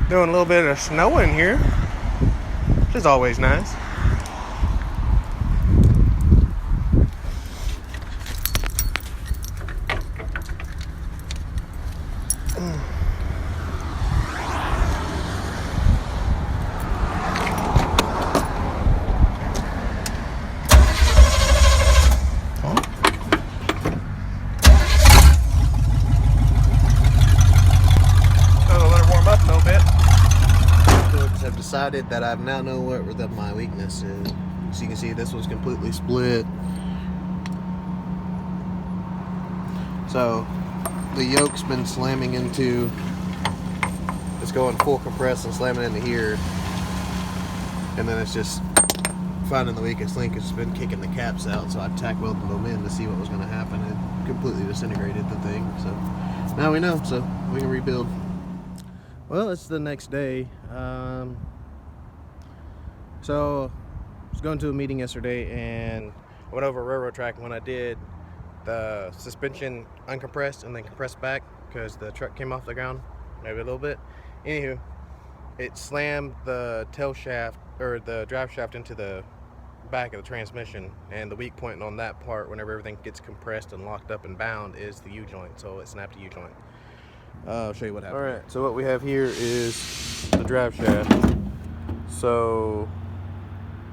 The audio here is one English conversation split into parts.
Doing a little bit of snowing here, which is always nice. Decided that I now know what my weakness is. So you can see this was completely split. So the yoke's been slamming into, it's going full compress and slamming into here, and then it's just finding the weakest link. It's been kicking the caps out, so I tack welded them in to see what was going to happen, and completely disintegrated the thing. So now we know, so we can rebuild. Well, it's the next day. So I was going to a meeting yesterday and I went over a railroad track. When I did, the suspension uncompressed and then compressed back because the truck came off the ground maybe a little bit. Anywho, it slammed the tail shaft or the drive shaft into the back of the transmission, and the weak point on that part, whenever everything gets compressed and locked up and bound, is the U-joint. So it snapped the U-joint. I'll show you what happened. Alright, so what we have here is the drive shaft. So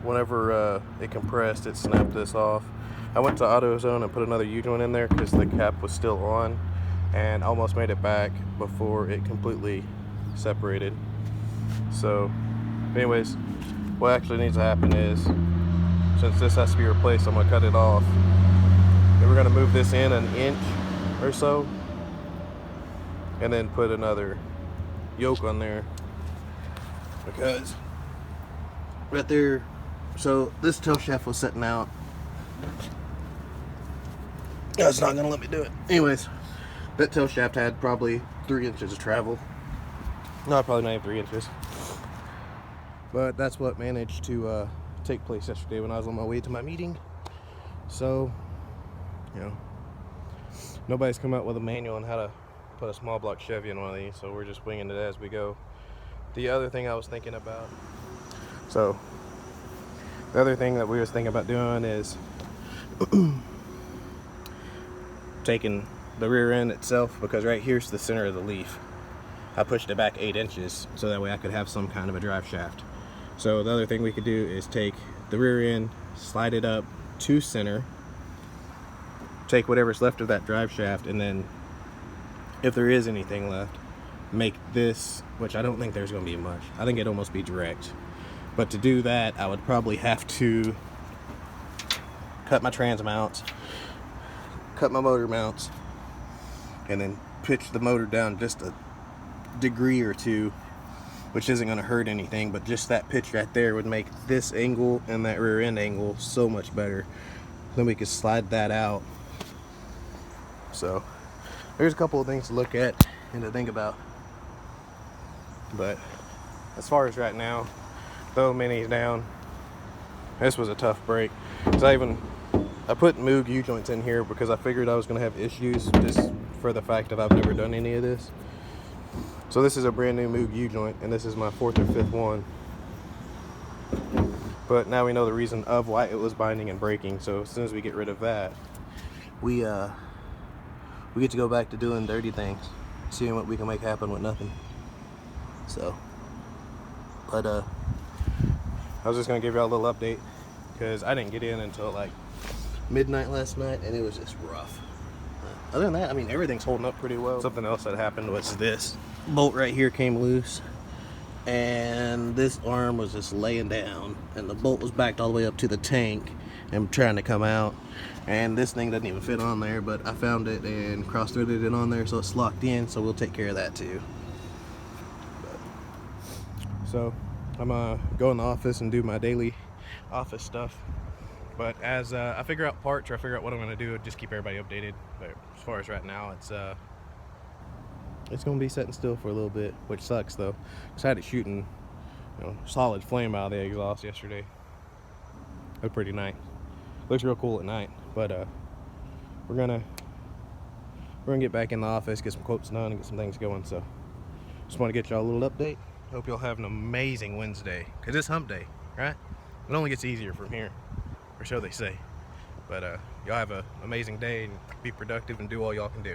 whenever it compressed, it snapped this off. I went to AutoZone and put another U-joint in there because the cap was still on, and almost made it back before it completely separated. So anyways, what actually needs to happen is, since this has to be replaced, I'm going to cut it off. And we're going to move this in 1 inch or so, and then put another yoke on there, because right there, so this tail shaft was setting out. That's not gonna let me do it. Anyways, that tail shaft had probably 3 inches of travel. No, probably not even 3 inches. But that's what managed to take place yesterday when I was on my way to my meeting. So, you know, nobody's come out with a manual on how to put a small block Chevy in one of these, so we're just winging it as we go. The other thing I was thinking about, the other thing that we was thinking about doing is taking the rear end itself, because right here's the center of the leaf. I pushed it back 8 inches so that way I could have some kind of a drive shaft. So the other thing we could do is take the rear end, slide it up to center, take whatever's left of that drive shaft, and then if there is anything left, make this, which I don't think there's going to be much. I think it'd almost be direct. But to do that, I would probably have to cut my trans mounts, cut my motor mounts, and then pitch the motor down just a degree or two, which isn't going to hurt anything, but just that pitch right there would make this angle and that rear end angle so much better. Then we could slide that out. So there's a couple of things to look at and to think about. But as far as right now, throw minis down. This was a tough break. I put Moog U-joints in here because I figured I was going to have issues just for the fact that I've never done any of this. So this is a brand new Moog U-joint, and this is my 4th or 5th one. But now we know the reason of why it was binding and breaking. So as soon as we get rid of that, we get to go back to doing dirty things, seeing what we can make happen with nothing. So, but I was just gonna give y'all a little update because I didn't get in until like midnight last night, and it was just rough. Other than that, I mean, everything's holding up pretty well. Something else that happened was this bolt right here came loose, and this arm was just laying down, and the bolt was backed all the way up to the tank and trying to come out, and this thing doesn't even fit on there, but I found it and cross-threaded it on there, so it's locked in, so we'll take care of that too. So I'm gonna go in the office and do my daily office stuff. But as I figure out parts or I figure out what I'm gonna do, just keep everybody updated. But as far as right now, it's gonna be sitting still for a little bit, which sucks though, because I had it shooting, solid flame out of the exhaust yesterday. Looked pretty nice. Looks real cool at night. But we're gonna get back in the office, get some quotes done, and get some things going. So Just want to get y'all a little update. Hope y'all have an amazing Wednesday, because it's hump day, right? It only gets easier from here, or so they say. But y'all have an amazing day and be productive and do all y'all can do.